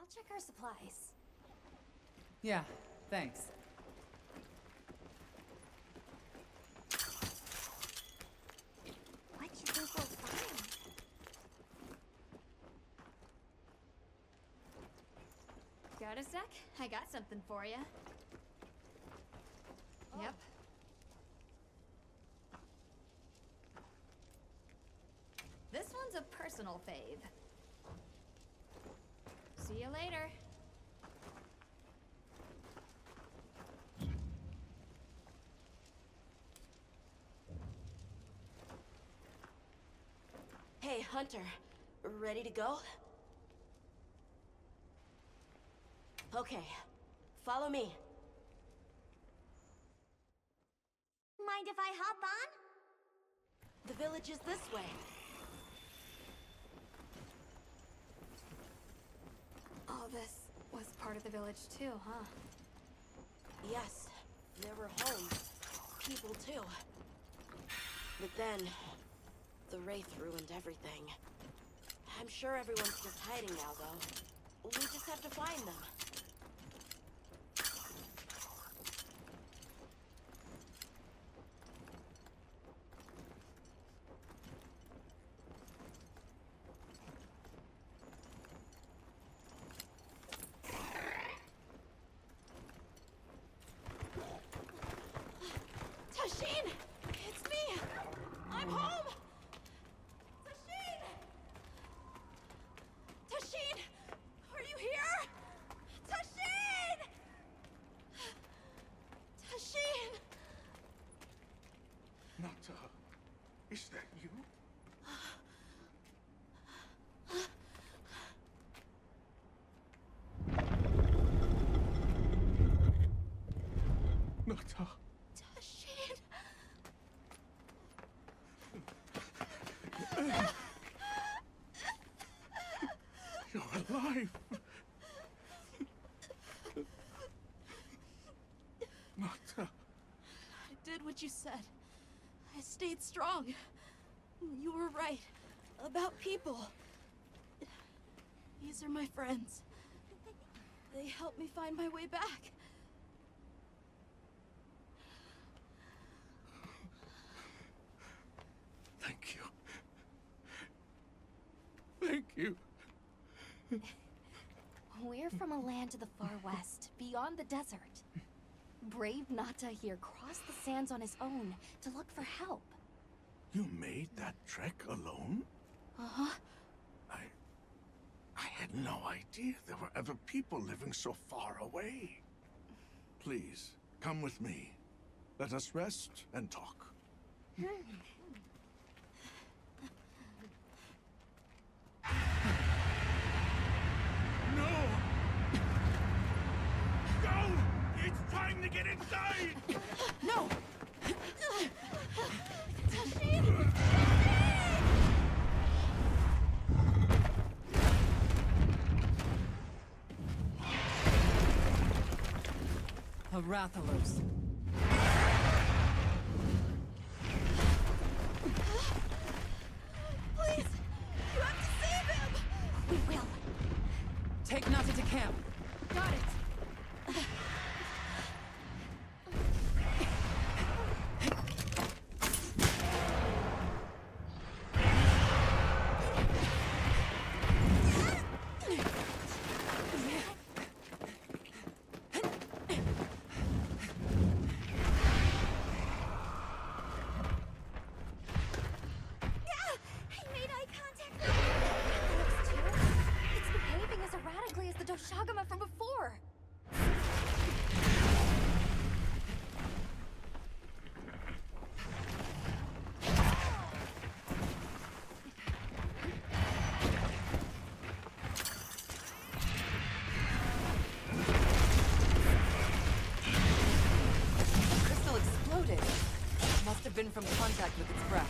I'll check our supplies. Yeah, thanks. What you think we'll find? Got a sec? I got something for you. Yep. This one's a personal fave. See you later. Hey, Hunter. Ready to go? Okay. Follow me. Mind if I hop on? The village is this way. Oh, this was part of the village too, huh? Yes, there were homes. People too. But then, the wraith ruined everything. I'm sure everyone's just hiding now, though. We just have to find them. Tashin! It's me! I'm home! Tashin! Tashin! Are you here? Tashin! Tashin! Nata, is that you? Nata. Tashin! You're alive! Nata. I did what you said. I stayed strong. You were right. About people. These are my friends. They helped me find my way back. Thank you. Thank you. We're from a land to the far west, beyond the desert. Brave Nata here crossed the sands on his own to look for help. You made that trek alone? Uh-huh. I had no idea there were ever people living so far away. Please, come with me. Let us rest and talk. No! Go! It's time to get inside! No! Tashin! A Rathalos. Please! You have to save him! We will. Take Nata to camp. Got it. He made eye contact with me. Looks too. It's behaving as erratically as the Doshagama from before. The crystal exploded. Must have been from contact with its breath.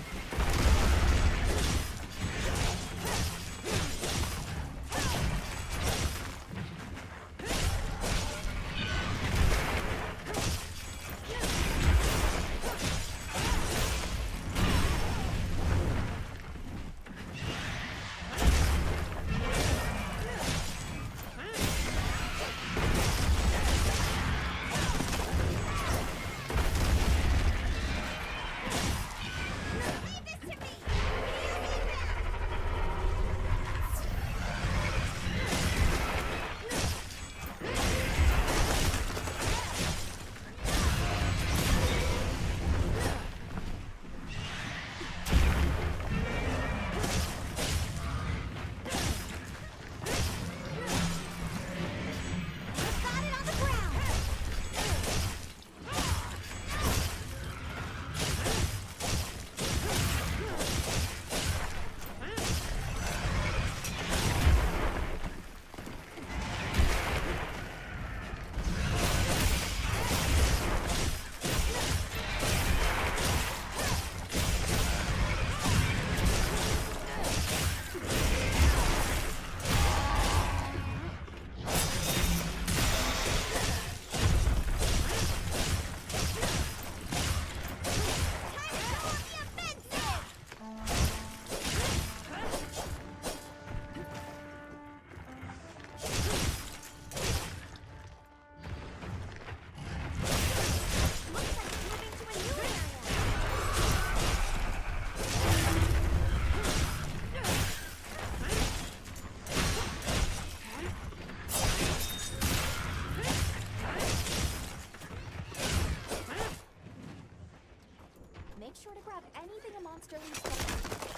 make sure to grab anything a monster leaves behind.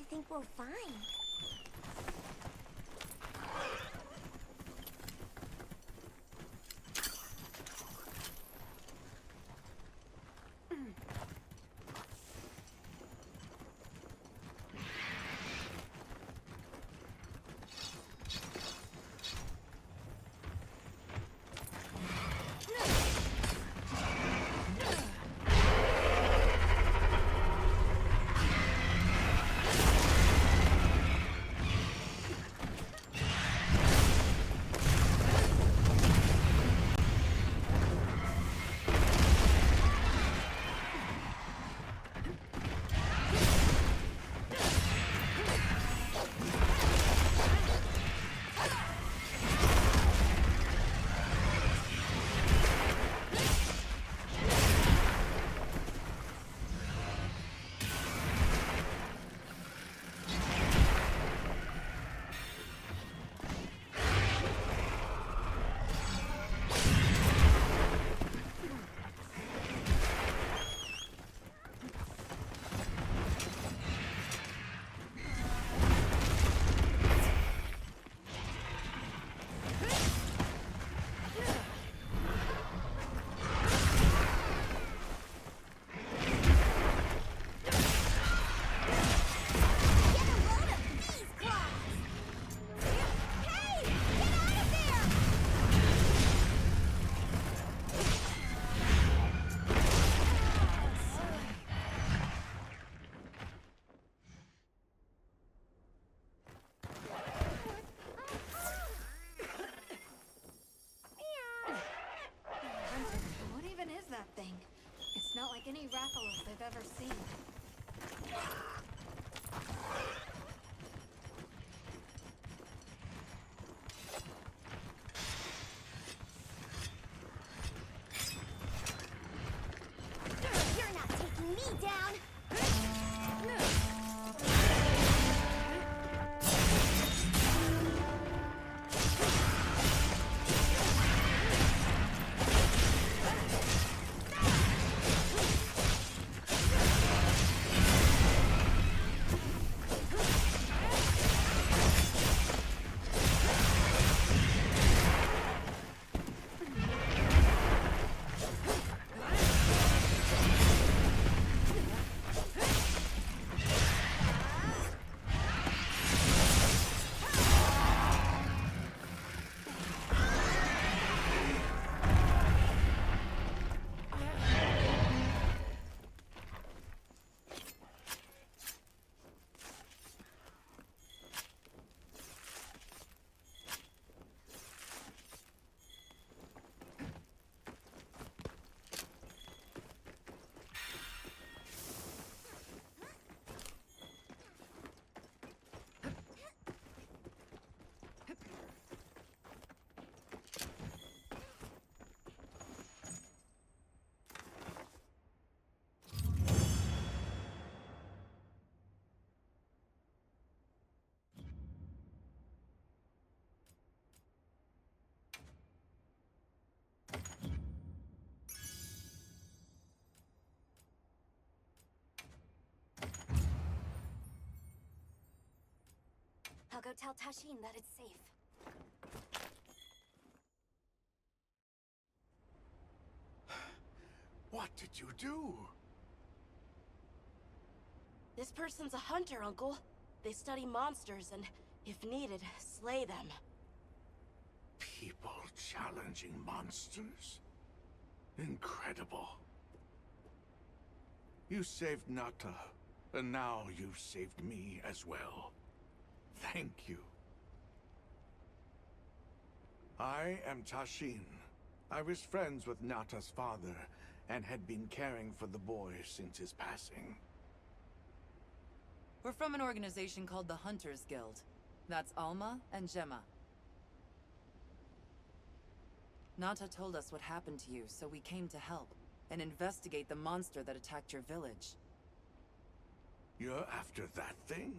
you think we'll find? Any Rathalos I've ever seen. You're not taking me down! I'll go tell Tashin that it's safe. What did you do? This person's a hunter, Uncle. They study monsters and, if needed, slay them. People challenging monsters? Incredible. You saved Nata, and now you've saved me as well. Thank you. I am Tashin. I was friends with Nata's father, and had been caring for the boy since his passing. We're from an organization called the Hunters Guild. That's Alma and Gemma. Nata told us what happened to you, so we came to help and investigate the monster that attacked your village. You're after that thing?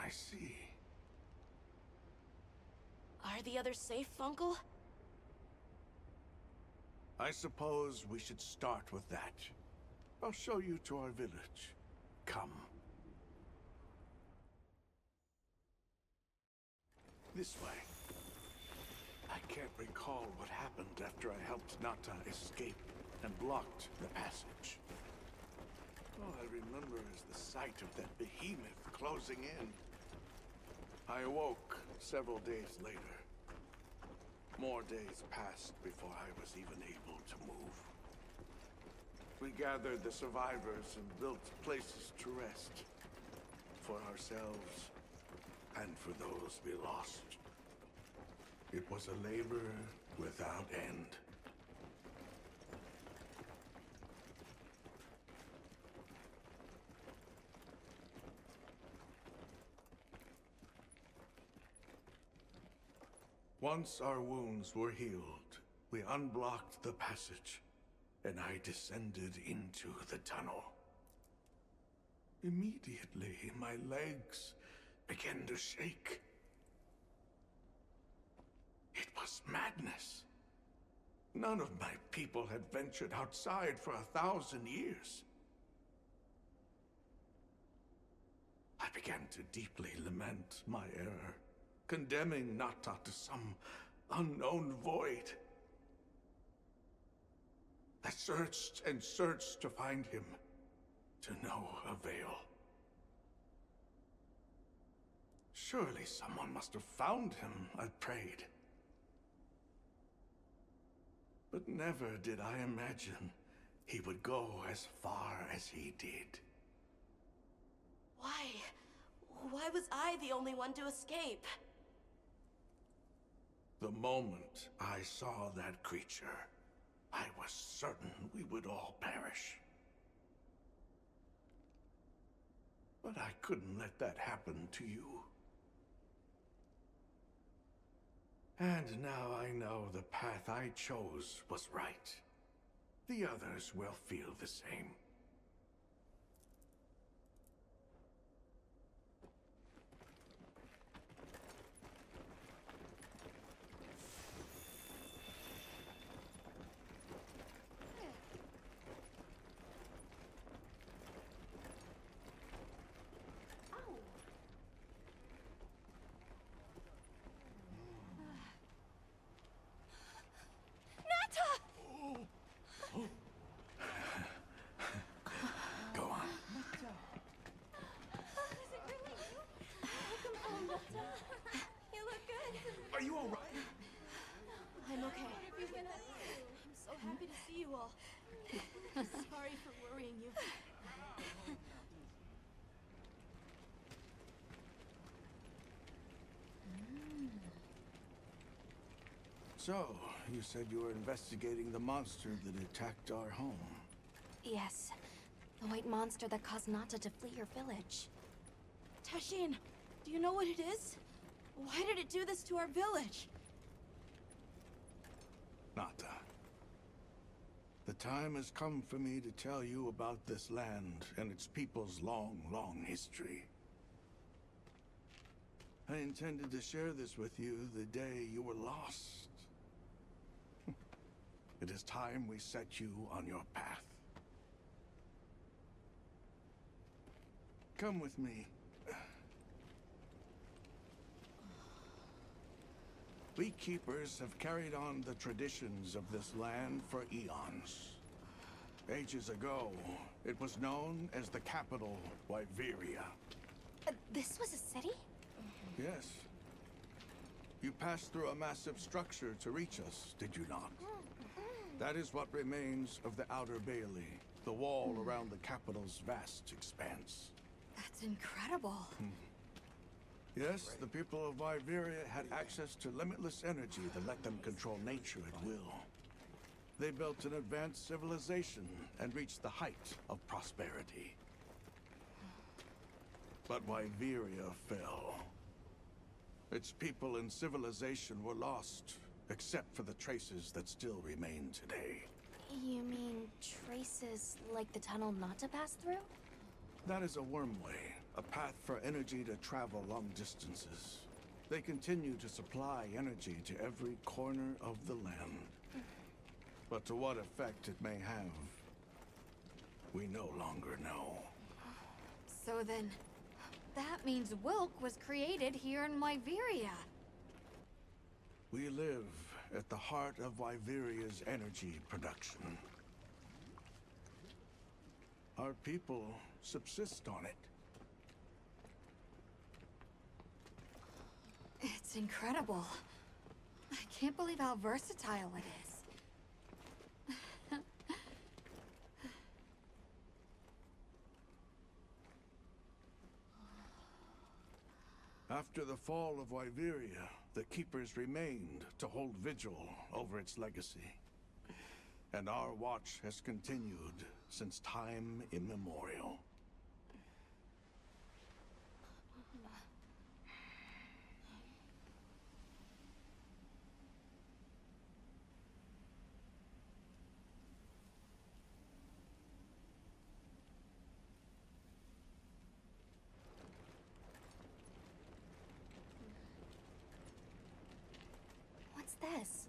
I see. Are the others safe, Uncle? I suppose we should start with that. I'll show you to our village. Come. This way. I can't recall what happened after I helped Nata escape and blocked the passage. All I remember is the sight of that behemoth closing in. I awoke several days later. More days passed before I was even able to move. We gathered the survivors and built places to rest. For ourselves and for those we lost. It was a labor without end. Once our wounds were healed, we unblocked the passage, and I descended into the tunnel. Immediately, my legs began to shake. It was madness. None of my people had ventured outside for 1,000 years. I began to deeply lament my error, condemning Nata to some unknown void. I searched and searched to find him, to no avail. Surely someone must have found him, I prayed. But never did I imagine he would go as far as he did. Why? Why was I the only one to escape? The moment I saw that creature, I was certain we would all perish. But I couldn't let that happen to you. And now I know the path I chose was right. The others will feel the same. Are you all right? I'm okay. I'm so happy to see you all. Sorry for worrying you. So, you said you were investigating the monster that attacked our home. Yes. The white monster that caused Nata to flee your village. Tashin, do you know what it is? Why did it do this to our village? Nata. The time has come for me to tell you about this land and its people's long, long history. I intended to share this with you the day you were lost. It is time we set you on your path. Come with me. We keepers have carried on the traditions of this land for eons. Ages ago, it was known as the capital, Wyveria. This was a city? Yes. You passed through a massive structure to reach us, did you not? That is what remains of the Outer Bailey, the wall around the capital's vast expanse. That's incredible. Yes, the people of Wyveria had access to limitless energy that let them control nature at will. They built an advanced civilization and reached the height of prosperity. But Wyveria fell. Its people and civilization were lost, except for the traces that still remain today. You mean traces like the tunnel Nata passed through? That is a wormway, a path for energy to travel long distances. They continue to supply energy to every corner of the land. But to what effect it may have, we no longer know. So then, that means Wilk was created here in Wyveria. We live at the heart of Wyveria's energy production. Our people subsist on it. It's incredible. I can't believe how versatile it is. After the fall of Wyveria, the Keepers remained to hold vigil over its legacy. And our watch has continued since time immemorial. What's this?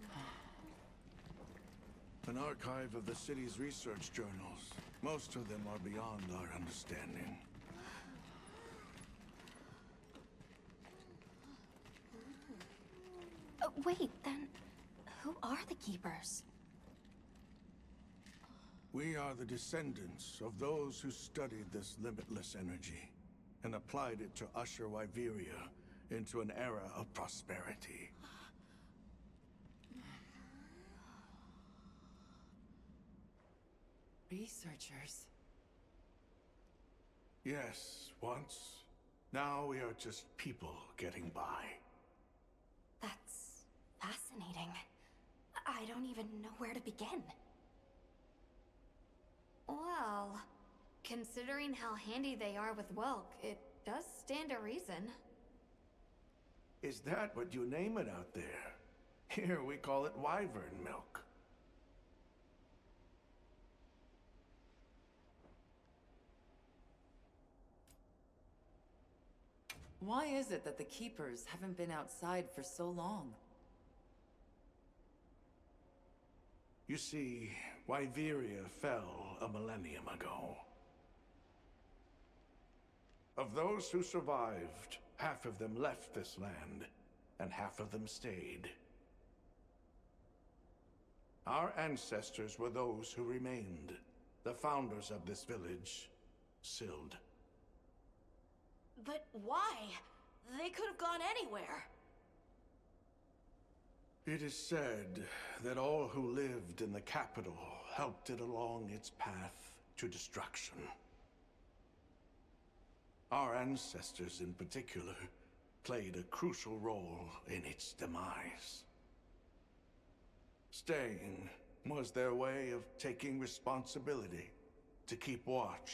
An archive of the city's research journals. Most of them are beyond our understanding. Wait, then who are the Keepers? We are the descendants of those who studied this limitless energy and applied it to usher Wyveria into an era of prosperity. Researchers. Yes, once. Now we are just people getting by. That's fascinating. I don't even know where to begin. Well, considering how handy they are with Welk, it does stand to reason. Is that what you name it out there? Here we call it Wyvern milk. Why is it that the Keepers haven't been outside for so long? You see, Wyveria fell a millennium ago. Of those who survived, half of them left this land, and half of them stayed. Our ancestors were those who remained, the founders of this village, Sild. But why? They could have gone anywhere. It is said that all who lived in the capital helped it along its path to destruction. Our ancestors in particular played a crucial role in its demise. Staying was their way of taking responsibility to keep watch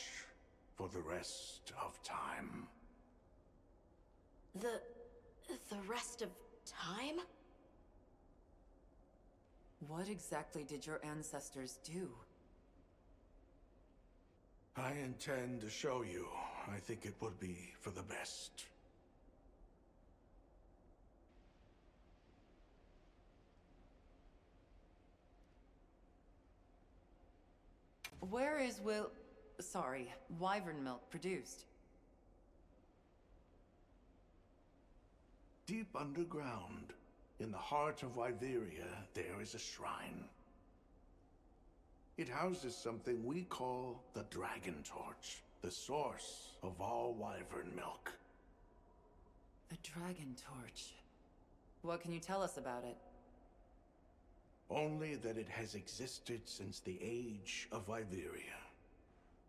for the rest of time. The rest of time? What exactly did your ancestors do? I intend to show you. I think it would be for the best. Where is Wyvern milk produced? Deep underground, in the heart of Wyveria, there is a shrine. It houses something we call the Dragon Torch, the source of all Wyvern milk. The Dragon Torch. What can you tell us about it? Only that it has existed since the age of Wyveria.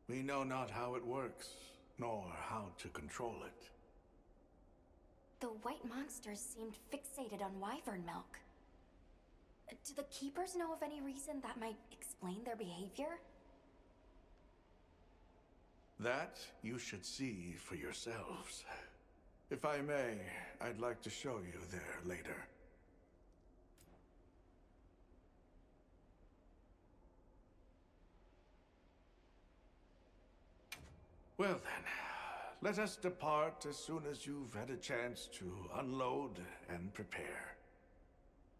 We know not how it works, nor how to control it. The white monsters seemed fixated on Wyvern milk. Do the Keepers know of any reason that might explain their behavior? That you should see for yourselves. If I may, I'd like to show you there later. Well then, let us depart as soon as you've had a chance to unload and prepare.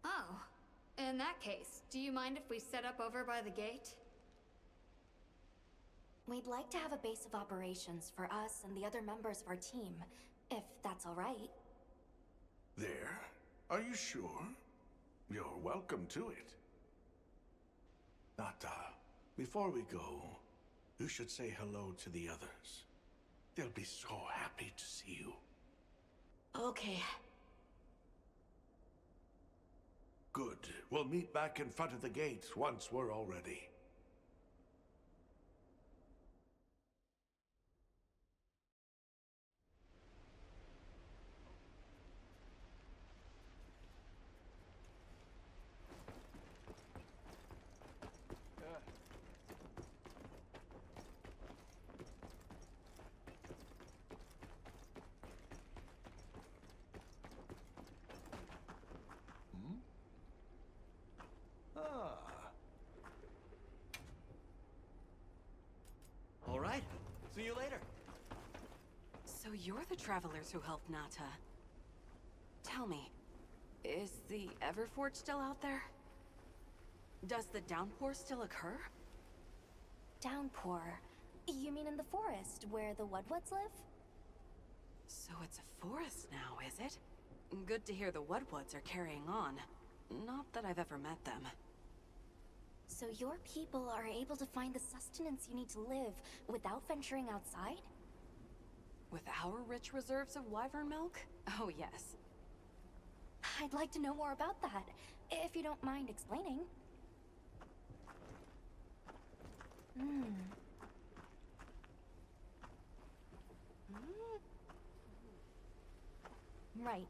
Oh, in that case, do you mind if we set up over by the gate? We'd like to have a base of operations for us and the other members of our team, if that's all right. There? Are you sure? You're welcome to it. Nata, before we go, you should say hello to the others. They'll be so happy to see you. Okay. Good. We'll meet back in front of the gate once we're all ready. All right. See you later. So you're the travelers who helped Nata. Tell me, is the Everforge still out there? Does the downpour still occur? Downpour? You mean in the forest, where the Wudwoods live? So it's a forest now, is it? Good to hear the Wudwoods are carrying on. Not that I've ever met them. So your people are able to find the sustenance you need to live without venturing outside? With our rich reserves of Wyvern milk? Oh yes. I'd like to know more about that, if you don't mind explaining. Right.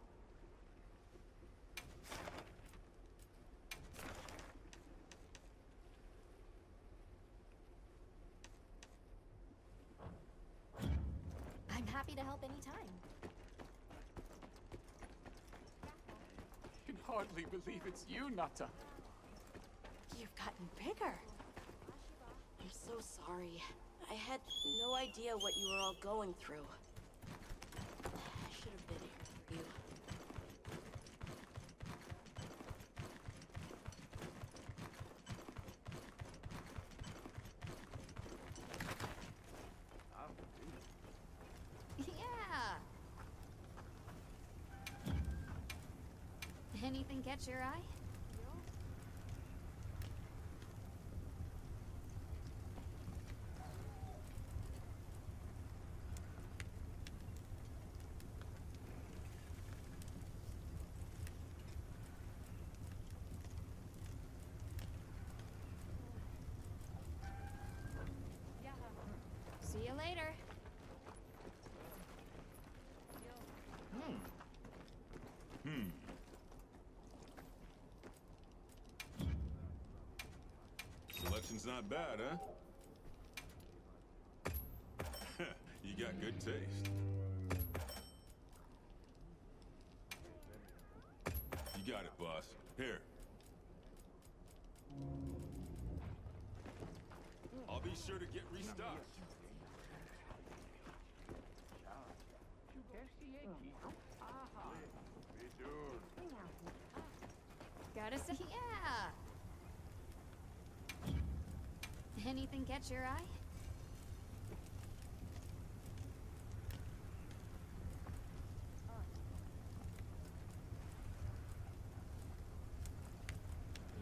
I'm happy to help anytime. I can hardly believe it's you, Nata. You've gotten bigger. I'm so sorry. I had no idea what you were all going through. I should have been here for you. Yeah. Anything catch your eye? See you later. Selection's not bad, huh? You got good taste. You got it, boss. Here. I'll be sure to get restocked. Gotta say, yeah. Anything catch your eye?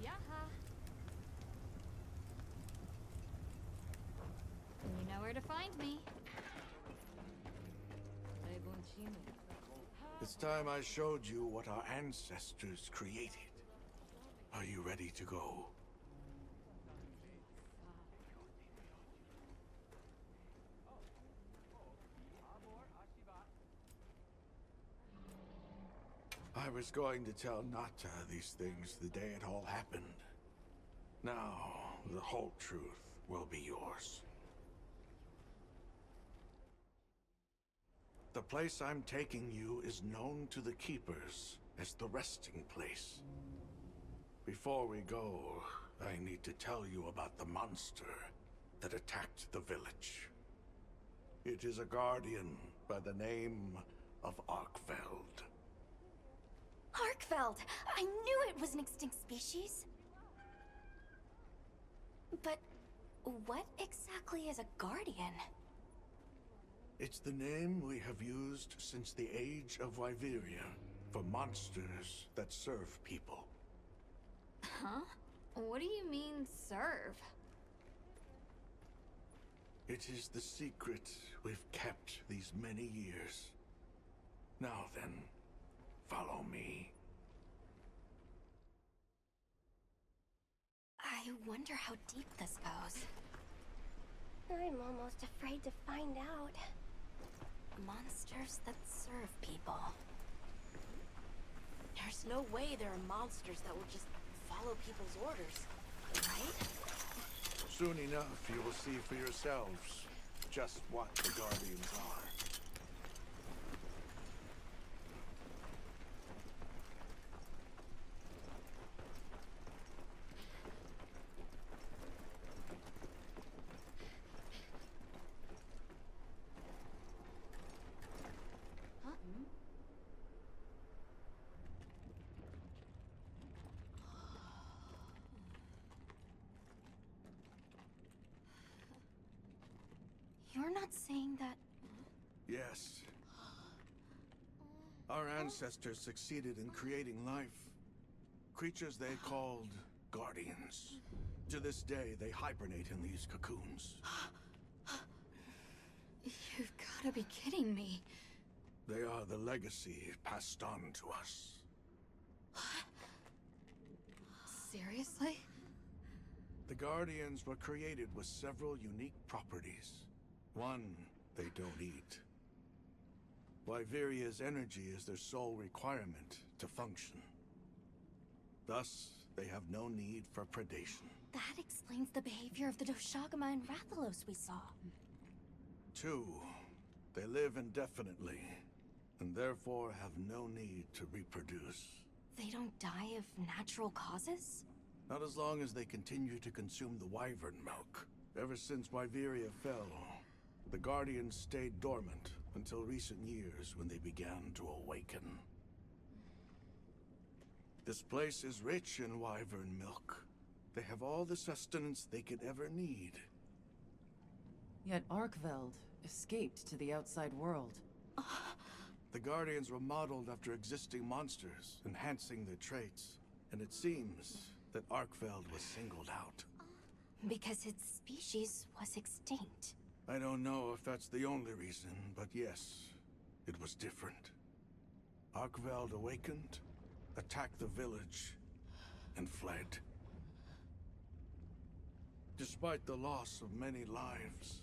Yaha. You know where to find me. It's time I showed you what our ancestors created. Are you ready to go? I was going to tell Nata these things the day it all happened. Now, the whole truth will be yours. The place I'm taking you is known to the Keepers as the resting place. Before we go, I need to tell you about the monster that attacked the village. It is a guardian by the name of Arkfeld. Arkfeld! I knew it was an extinct species! But what exactly is a guardian? It's the name we have used since the age of Wyveria for monsters that serve people. Huh? What do you mean, serve? It is the secret we've kept these many years. Now then, follow me. I wonder how deep this goes. I'm almost afraid to find out. Monsters that serve people. There's no way there are monsters that will just follow people's orders, right? Soon enough, you will see for yourselves just what the Guardians are. You're not saying that... Yes. Our ancestors succeeded in creating life. Creatures they called Guardians. To this day, they hibernate in these cocoons. You've gotta be kidding me. They are the legacy passed on to us. Seriously? The Guardians were created with several unique properties. One, they don't eat. Wyveria's energy is their sole requirement to function. Thus, they have no need for predation. That explains the behavior of the Doshagama and Rathalos we saw. Two, they live indefinitely, and therefore have no need to reproduce. They don't die of natural causes? Not as long as they continue to consume the Wyvern milk. Ever since Wyveria fell, the Guardians stayed dormant until recent years when they began to awaken. This place is rich in Wyvern milk. They have all the sustenance they could ever need. Yet Arkveld escaped to the outside world. The Guardians were modeled after existing monsters, enhancing their traits. And it seems that Arkveld was singled out. Because its species was extinct. I don't know if that's the only reason, but yes, it was different. Arkveld awakened, attacked the village, and fled. Despite the loss of many lives,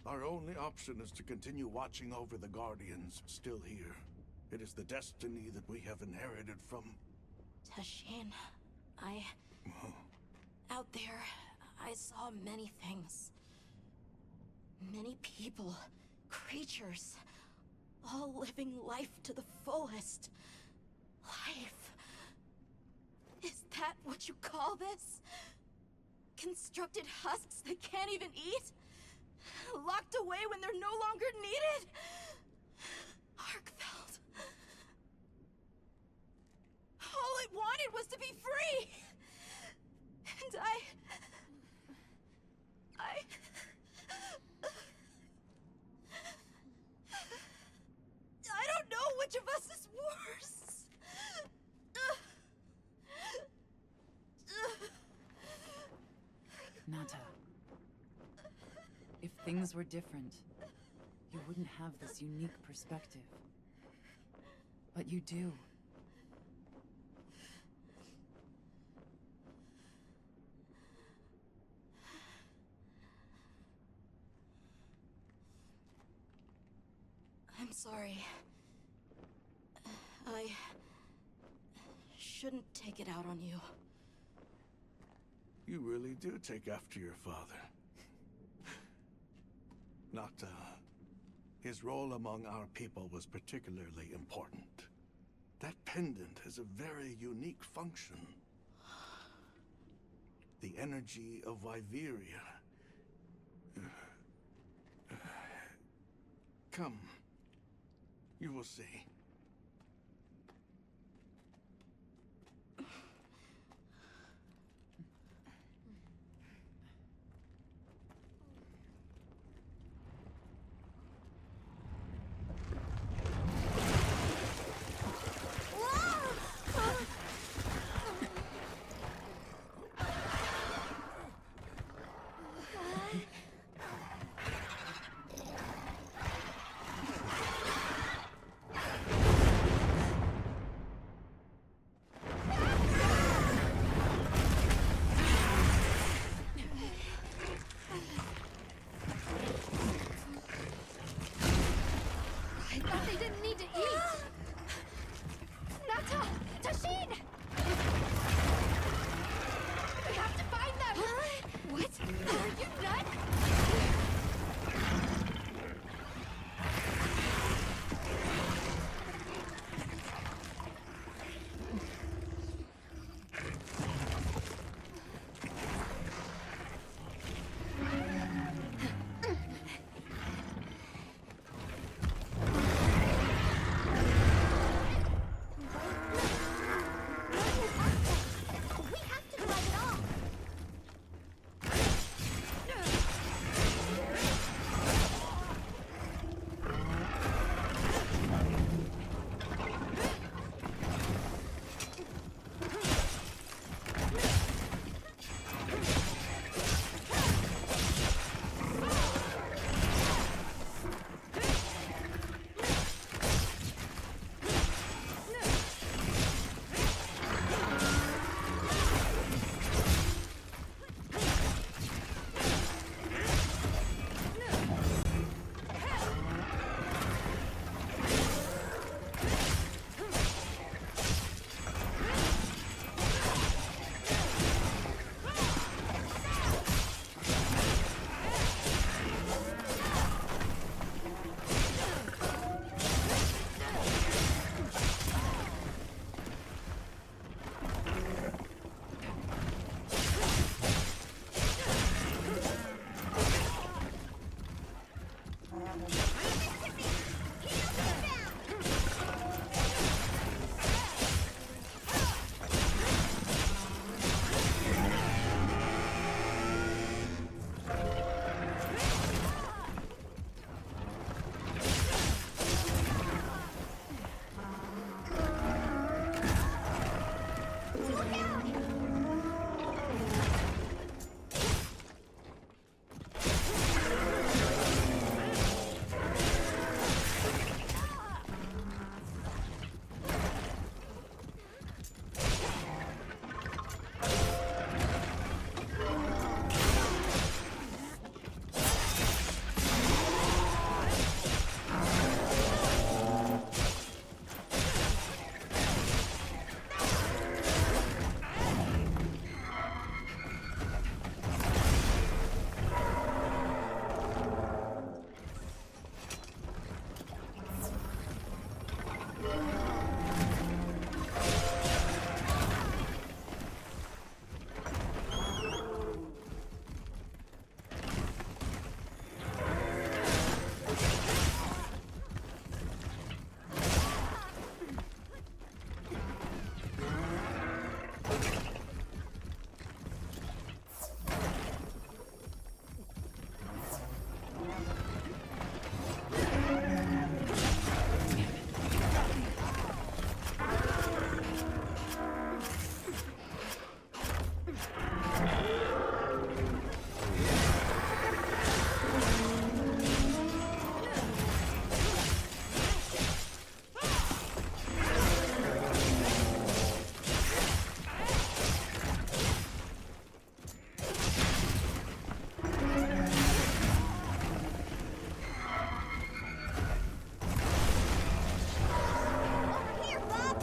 our only option is to continue watching over the Guardians still here. It is the destiny that we have inherited from... Tashin, out there, I saw many things. Many people, creatures, all living life to the fullest. Life. Is that what you call this? Constructed husks they can't even eat? Locked away when they're no longer needed? Arkveld. All it wanted was to be free! And I don't know which of us is worse. Nata. If things were different, you wouldn't have this unique perspective. But you do. I'm sorry. I shouldn't take it out on you. You really do take after your father. Nata. His role among our people was particularly important. That pendant has a very unique function. The energy of Wyveria. Come. You will see. Over here, Bob!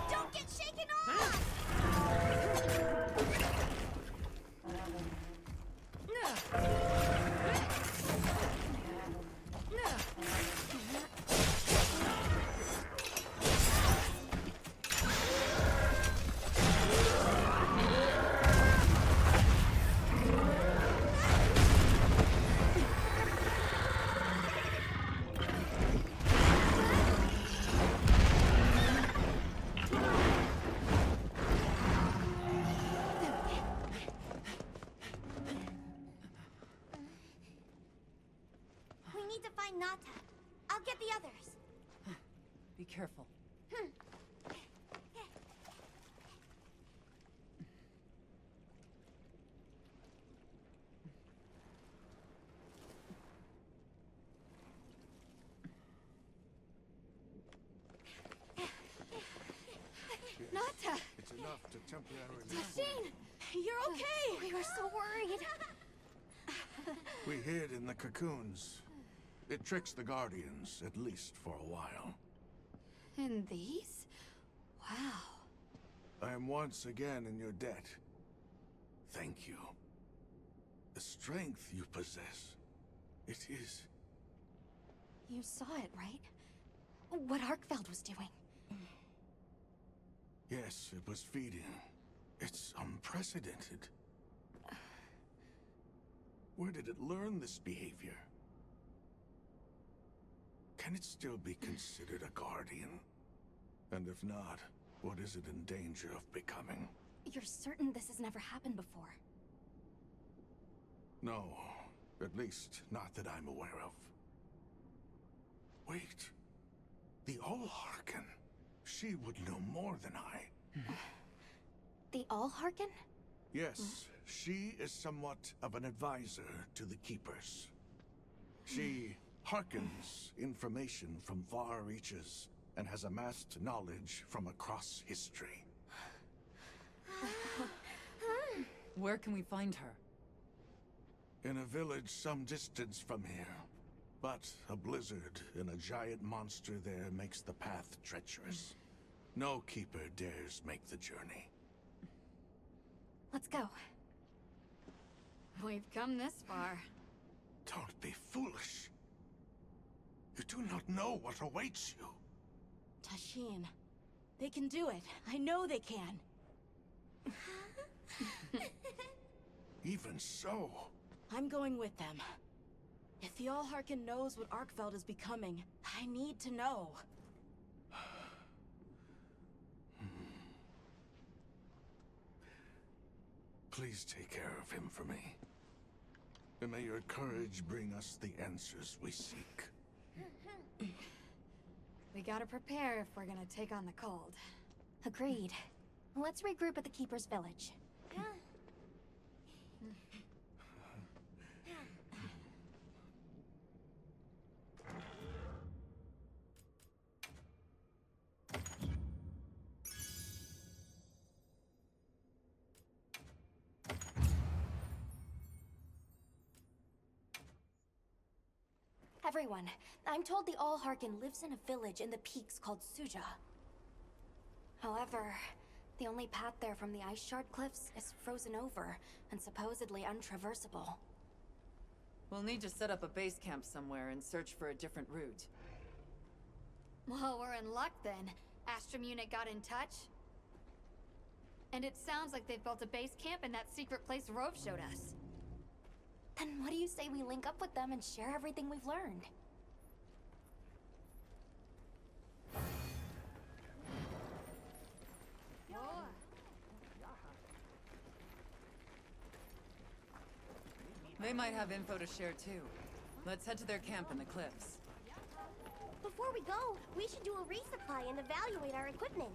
Don't get shaken off! We need to find Nata. I'll get the others. Be careful. Nata! It's enough to temporarily... Tashin! You're okay! We were so worried. We hid in the cocoons. It tricks the Guardians, at least for a while. And these? Wow. I am once again in your debt. Thank you. The strength you possess, it is... You saw it, right? What Arkfeld was doing. Yes, it was feeding. It's unprecedented. Where did it learn this behavior? Can it still be considered a Guardian? And if not, what is it in danger of becoming? You're certain this has never happened before? No, at least not that I'm aware of. Wait, the All-Harken. She would know more than I. The All-Harken? Yes, she is somewhat of an advisor to the Keepers. She hearkens information from far reaches and has amassed knowledge from across history. Where can we find her? In a village some distance from here. But a blizzard and a giant monster there makes the path treacherous. No Keeper dares make the journey. Let's go. We've come this far. Don't be foolish. You do not know what awaits you. Tashin, they can do it. I know they can. Even so, I'm going with them. If the All-Harken knows what Arkfeld is becoming, I need to know. please take care of him for me. And may your courage bring us the answers we seek. We gotta prepare if we're gonna take on the cold. Agreed. Let's regroup at the Keeper's Village. Yeah. Everyone, I'm told the All-Harkin lives in a village in the peaks called Suja. However, the only path there from the Ice Shard Cliffs is frozen over and supposedly untraversable. We'll need to set up a base camp somewhere and search for a different route. Well, we're in luck then. Astrum unit got in touch. And it sounds like they've built a base camp in that secret place Rove showed us. Then what do you say we link up with them and share everything we've learned? They might have info to share too. Let's head to their camp in the cliffs. Before we go, we should do a resupply and evaluate our equipment.